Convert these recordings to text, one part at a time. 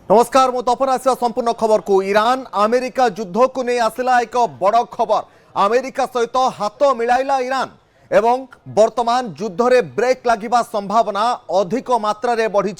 नमस्कार मु तपन आसिया संपूर्ण खबर को ईरान अमेरिका युद्ध को नहीं आसला एक बड़ खबर। अमेरिका सहित हाथ मिलाइला ईरान एवं वर्तमान युद्ध रे ब्रेक लागिबा संभावना अधिक मात्रा रे बढ़ी।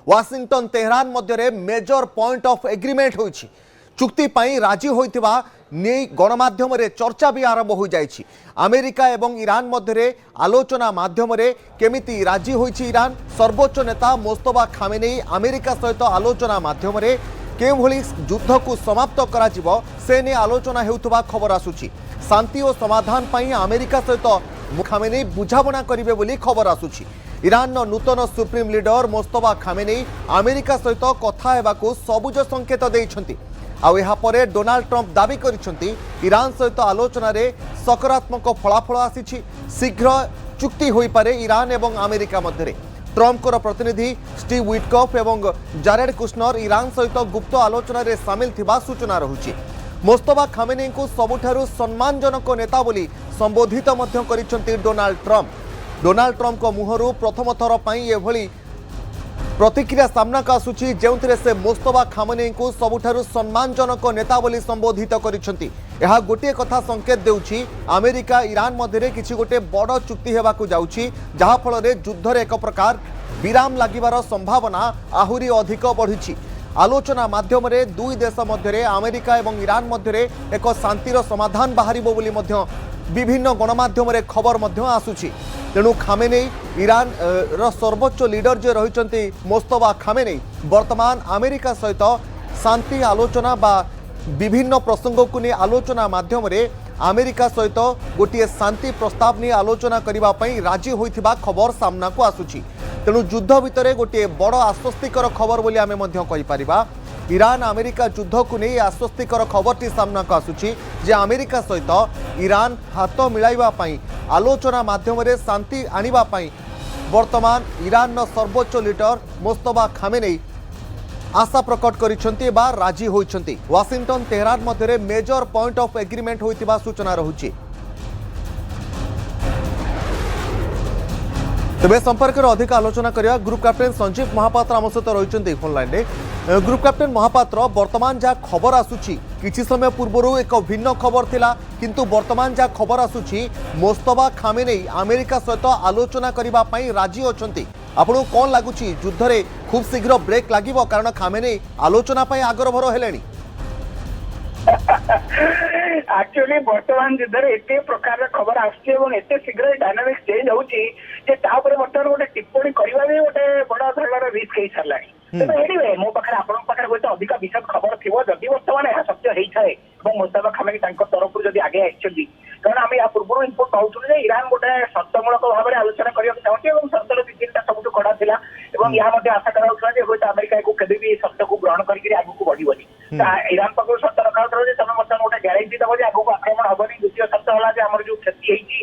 वाशिंगटन तेहरान मध्य मेजर पॉइंट ऑफ एग्रीमेंट होइछि। चुक्ति पाई राजी होइतिबा नै गणमाध्यम रे चर्चा भी आरंभ हो जाइछि। अमेरिका एवं ईरान मध्य आलोचना माध्यम रे केमिति राजी होइछि ईरान। सर्वोच्च नेता मोस्तफा खामेनेई अमेरिका सहित आलोचना माध्यम रे केभली युद्ध को समाप्त करा जिवो से ने आलोचना हेउथबा खबर आसुछि। शांति और समाधान पाई अमेरिका सहित खामेनेई बुझाबना करिवे बोली खबर आसुछि। ईरान नूतन supreme leader Mostafa Khamenei America सहित कथा हेबाकू सबुज संकेत देइछन्ति। आउ यहाँ पर डोनाल्ड ट्रंप दावी करिसेंति ईरान सहित आलोचना रे सकारात्मक फलाफल आसीछि। शीघ्र चुक्ति होई पारे ईरान एवं अमेरिका मध्य। ट्रंप को प्रतिनिधि स्टीव विटकॉफ एवं जारेड कुशनर ईरान सहित गुप्त आलोचना रे शामिल थिबा सूचना रहुछि। मोस्तफा खामेनेई को सबुठारु सम्मानजनक नेता बोली संबोधित मध्य करिसेंति डोनाल्ड ट्रंप। डोनाल्ड ट्रंप को मुहरु प्रथम थर पई एभली प्रतिक्रिया सामना का आसुछि जेउथिरे से मोस्तफा खामेनेई को सबुठारु सम्मानजनक नेता बोली संबोधित करिसेंति। यह गोटे कथा संकेत देउछि अमेरिका ईरान मध्य किछि गोटे बड़ चुक्ति हेबाकू जाउछि, जहा फल रे युद्ध रे एक प्रकार विराम लागिबार संभावना आहुरी अधिक बढ़िछि। आलोचना माध्यम रे दुई देश मध्य अमेरिका एवं ईरान मध्य एक शांतिर समाधान बाहरिबो बोली मध्य विभिन्न गणमाध्यम रे खबर मध्य आसुछि। तेणु खामेनेई ईरान रो सर्वोच्च लीडर जे रहिचंती मोस्तफा खामेनेई वर्तमान अमेरिका सहित शांति आलोचना बा विभिन्न प्रसंग को नहीं आलोचना माध्यम रे अमेरिका सहित गोटे शांति प्रस्ताव नहीं आलोचना करबा पई राजी होइथिबा खबर सामना को आसुछि। तेणु युद्ध भितर गोटे बड़ आश्वस्तिकर खबर बोली आमे मध्य कहि परिबा। ईरान अमेरिका युद्ध को नहीं आश्वस्तिकर खबरटी सामना को आसुछि जे अमेरिका सहित ईरान हाथ मिलाइबा पई आलोचना माध्यम रे शांति आनिबा पई वर्तमान ईरान सर्वोच्च लीडर मोस्तफा खामेनेई आशा प्रकट करिसेंति बा राजी होइछंति। वाशिंगटन तेहरान मध्य मेजर पॉइंट ऑफ एग्रीमेंट होइतिबा सूचना रहुछि। तेज संपर्क में अधिक आलोचना करिया ग्रुप कैप्टेन संजीव महापात्र आम सहित रही फोन लाइन में। ग्रुप कैप्टेन महापात्र वर्तमान जहाँ खबर आसुछि किछि समय पूर्व एक भिन्न खबर थिला, किंतु वर्तमान जहाँ खबर आसुछि मोस्तफा खामेनेई अमेरिका सहित आलोचना करबा पई राजी अछंती। आपको कौन लगुच युद्ध रे खूब शीघ्र ब्रेक लागिबो कारण खामेनेई आलोचना पई आग्रभर हेलेनी? एक्चुअली वर्तमान युद्ध रे एते प्रकार खबर आछे एवं एते शीघ्र डायनामिक्स चेंज होउची जे तापर वर्तमान गोटे टिप्पणी करबा भी गोटे बड़ा धरणार रिस्क हे सरलानी। तो एनीवे मो पाखर आपन पाखर गोटे अधिक विशद खबर थिबो जदि वर्तमान यह सत्य हेइ थाए एवं मोस्तफा खामेनेई तांको तरफ जदि आगे आइछथि कारण आमे या पूर्व इनपुट पाउथुले जे ईरान गोटे शर्तमूलक भाव में आलोचना करिया चाहते एवं शर्तर तीनटा सबुठ कड़ा थिला एवं या मध्ये आशा कराउथला जे होता अमेरिका को केबे भी शर्त को ग्रहण करिके आगु को बढ़िबनी। ईरान पाखर शर्त रखाउथला जे तमे वर्तमान गोटे ग्यारंटी दबो जे आगु को आक्रमण हबनी। द्वितीय शर्त होला जे हमर जो क्षति हेइची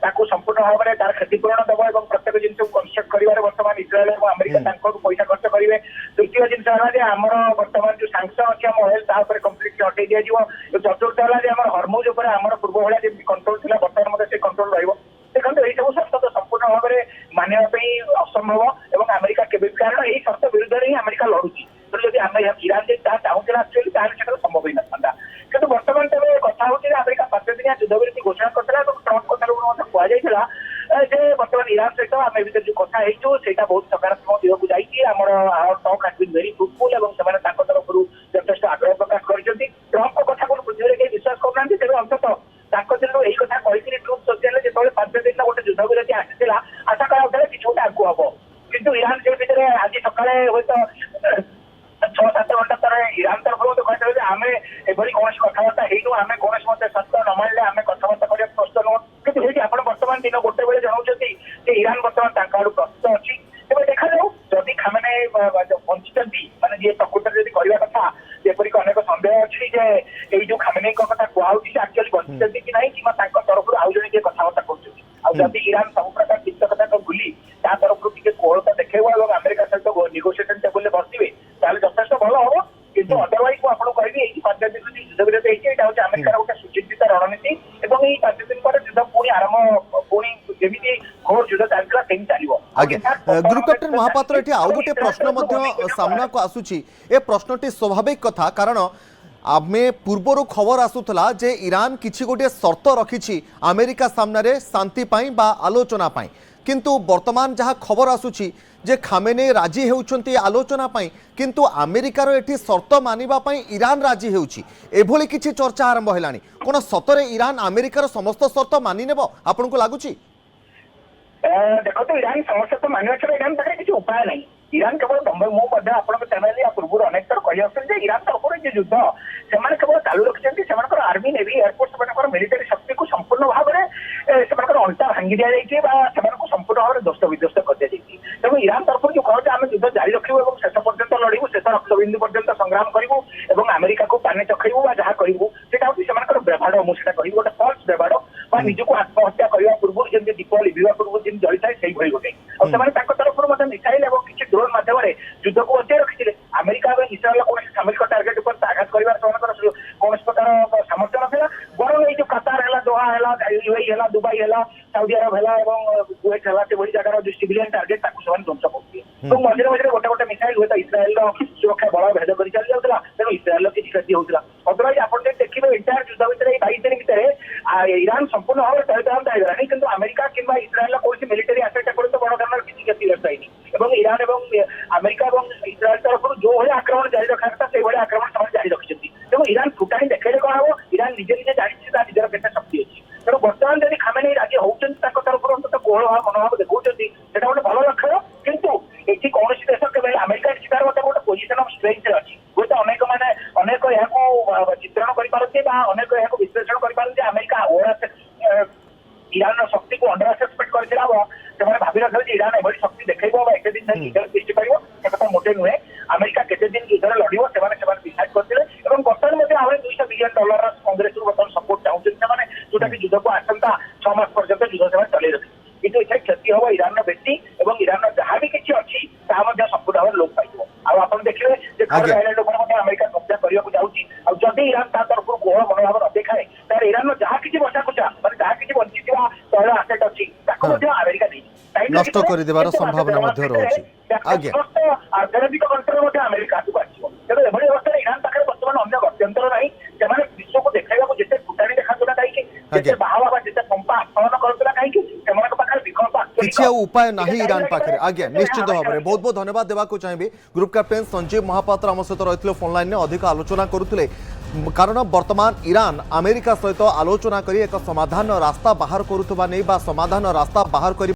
ताको संपूर्ण भाव में तार क्षतिपूरण दबो एवं प्रत्येक जिनिस को कंस्ट्रक्ट करिवार वर्तमान इस्राएल एवं अमेरिका तांको पैसा खर्च करिवे। तृतीय जिनिस होला जे हमर वर्तमान जो सैंक्शन अछि हम ऑयल ता ऊपर कंप्लीटली हटै दिया जिवो। चतुर्थ होला जे हमर हॉर्मुज ऊपर हमर पूर्व भलिया जे कंट्रोल थिला वर्तमान मध्ये से कंट्रोल रहिबो। देखंतु एई सब शर्त तो संपूर्ण भाव में मानिबा पई असंभव एवं अमेरिका केबे कारण एई शर्त विरुद्ध रे हमरिका लढुची। तो जदि हम ईरान जे ता चाहुतला एक्चुअली ता सेटा संभव ही नथांदा। किंतु वर्तमान तबे कथा होची जे अमेरिका 5 दिनिया युद्ध विरति घोषणा करतला तो ट्रम्प को तरफ मध्ये कुआ जायतिला जे वर्तमान ईरान सहित आमे भीतर जो कथा हेइचो सेटा बहुत सकारात्मक दिगो को जाईची। हमर our talk has been very fruitful एवं समान ताको तरफरु यथेष्ट आग्रह प्रकाश करिसेंती। ट्रम्प को कथा को बुझिरे के विश्वास करनांती तेबे अंततः ताको दिनो एई कथा कहिकरी ट्रुथ सोशल जे तोले 5 दिन गोटे युद्ध विरति आसीतिला आशा कराउतले कि छोटा आगु हबो। किंतु ईरान जे भीतर आज सकाळे होय तो 6-7 घंटा तर ईरान तरफ तो कहते आम एभली कौन कथबार्ता हेनु आम कौन मत सत्य न मानले आम कथबार्ता करने प्रस्तुत नुह। कि आप वर्तमान दिन गोटे बेले जनाऊँ ईरान वर्तमान आड़ प्रस्तुत अच्छी। तेज देखा जाऊ जदि खामेनेई बंचिचंती माने जे प्रकृत जदि करबा कथा जेपरिक अनेक संदेह अच्छी जे एई जो खामेनेई कथा कुआउची से एक्चुअली बंचिचंती कि नहीं कि तांको तरफ आउ जने जे कथबार्ता करछथि। आ जदि ईरान सब प्रकार चिंतकता को भूली ता तरफ टिके कोहलता देखैबो एवं अमेरिका सहित नेगोशिएशन टेबल बसिबे ताले यथेष्ट भल हम। किंतु अदरवाइज को आपको कहबी 5 दिन युद्ध विरति हेछि एटा होछि अमेरिका गोटे सुचिंतित रणनीति ଏବଂ ଏଇ 5 ଦିନ ପରେ ଯୁଦ୍ଧ ପୁଣି ଆରମ୍ଭ ପୁଣି ଯେମିତି ଘୋର ଯୁଦ୍ଧ ଚାଲିଥିଲା ସେମିତି ଚାଲିବ। ଆଜ୍ଞା ଗ୍ରୁପ କ୍ୟାପ୍ଟେନ୍ महापात्र एठी आउ गोटे प्रश्न मध्य सामना को आसुची ए प्रश्नटी स्वाभाविक कथा कारण आमे पूर्वर खबर आसुतला जे ईरान किछि गोटे शर्त रखिछि अमेरिका सामने शांति पाई बा आलोचना पाई किंतु वर्तमान जहाँ खबर आसुछि जे खामेने राजी हेउछंती आलोचना पाई किंतु अमेरिकार एठी शर्त मानिबा पाई ईरान राजी हेउछि एभली किछि चर्चा आरंभ हेलानी कोन सतरे ईरान अमेरिकार समस्त शर्त मानि नेबो आपनको लागुछि? देखो तो ईरान समस्या तो मानिबा छडा ईरान पाखे किछि उपाय नहीं। ईरान केवल मु मध्य आपनक चैनल या पूर्व अनेक थर कहि आछन जे ईरान तरफर जे युद्ध सेमाने केवल चालू रखिसंती सेमानकर आर्मी नेवी एयरफोर्स सेमानकर मिलिटरी शक्ति को संपूर्ण भाव रे सेमानकर अंटा भांगी दिया जाइछि बा सेमानकर संपूर्ण भाव रे दोस्त विध्वस्त कर दिया जाइछि। तेणु ईरान तरफर जो कहते आम युद्ध जारी रखिबु एवं शेष पर्यंत लड़िबु शेष रक्तबिंदु पर्यंत संग्राम करिबु एवं अमेरिका को पाने चखैबु बा जहा करिबु सेटा होछि सेमानकर बेभाड़ मु सेटा कहिबु गोटे फॉल्स बेभाड़ बा निजको आत्महत्या करबा पूर्व जेंति दीपावली विवाह पूर्व जेंति जळि थाए सेही भई गोटे और सेमाने ताको तरफर मते मिसाइल एवं किछि ड्रोन माध्यम रे युद्ध को बचाई रखिथिले। अमेरिका एवं इस्राएल कोन सामरिक टार्गेट पर आघात करबार सेमानकर कोन प्रकार सामर्थ्य नथिला बरं एई जो कतार हला दोहा हला यूएई हला दुबई हला सऊदी अरब हला एवं कुवैत हला से बड़ी जगह जो सिविलियन टार्गेट ताको सेमान ध्वंस करथि तो मझिरे मझिरे गोटे गोटे मिसाइल होता इस्राएल रो सुरक्षा बल भेद करि चली जाउतला तेणु इस्राएल किछि क्षति होउतला अदरवाइज आपण जे देखिबे इंटायर युद्ध भितरे 22 दिन भितरे ईरान संपूर्ण भाव चलित आइगलानी किंतु अमेरिका किंबा इस्राएल कोसी मिलिटरी एसेट एपर्यंत बड़ धरणार किछि क्षति रखाइनी एवं ईरान एवं अमेरिका एवं इस्राएल तरफ जो भली आक्रमण जारी रखा था से भली आक्रमण समाज जारी रखिछथि तेणु ईरान फुटाणी देखेले कोन हबो ईरान निजे निजे जानिछि ता निजर केते शक्ति अछि तेणु वर्तमान जदि खामेनेई राजी होउछन ताको तरफ अंतत कोहळ मनोभाव देखौछथि सेटा गोटे भल लक्षण किंतु एठी कोनोसी देश केवल अमेरिका चितार मते गोटे पोजिशन ऑफ स्ट्रेंथ रे अछि गोटे अनेक माने अनेक याको चित्रण करि पारथि बा अनेक याको विश्लेषण करि पारथि अमेरिका ओवर ईरान शक्ति को अंडर एस्टिमेट करथिला सेमाने भाबि रखले ईरान एभली शक्ति देखैबो बा एते दिन धरि लीडर सृष्टि करिवो सेटा मोटे नुहे अमेरिका केते दिन युद्ध लड़िवो सेमाने डिसाइड करथिले एवं वर्तमान मध्ये आहुरी $200 बिलियन कांग्रेस रु वर्तमान सपोर्ट चाहुछन सेमाने जोटा कि युद्ध को आसंता 6 मास पर्यंत युद्ध सेमाने चलै रखि किंतु एथे क्षति होबो ईरान रो बेसी एवं ईरान रो जहा भी किछि अछि ता मध्ये संपूर्ण भाव लोक पाइबो आ आपण देखिबे जे खबर आइलैंड ऊपर मध्ये अमेरिका कब्जा करिया को जाउछि आ जदि ईरान ता तरफ कोहळ मनोभाव न देखाए तार ईरान रो जहा किछि बसा कुचा माने जहा किछि बंचिथिबा तैल आसेट अछि ताको मध्ये अमेरिका नै नष्ट कर देबार संभावना मध्ये रहछि। आज्ञा अर्थनैतिक कंट्रोल मध्ये अमेरिका को आछिबो तेबे एभली अवस्था ईरान पाखरे वर्तमान अन्य गत्यंतर नाही सेमाने विश्व को देखाइबा को जेते फुटाणी देखातुला काई कि जेते बाहावा जेते पंपा आक्रमण करतुला काई कि सेमानक पाखरे विकल्प किछि उपाय नाही ईरान पाखरे। आज्ञा निश्चित भाव में बहुत बहुत धन्यवाद देवा को चाहिए ग्रुप कैप्टेन संजीव महापात्र आम सहित रही फोन लाइन में अधिक आलोचना करुले कारण वर्तमान ईरान अमेरिका सहित आलोचना करी एक समाधान रास्ता बाहर करुवा नहीं समाधान रास्ता बाहर कर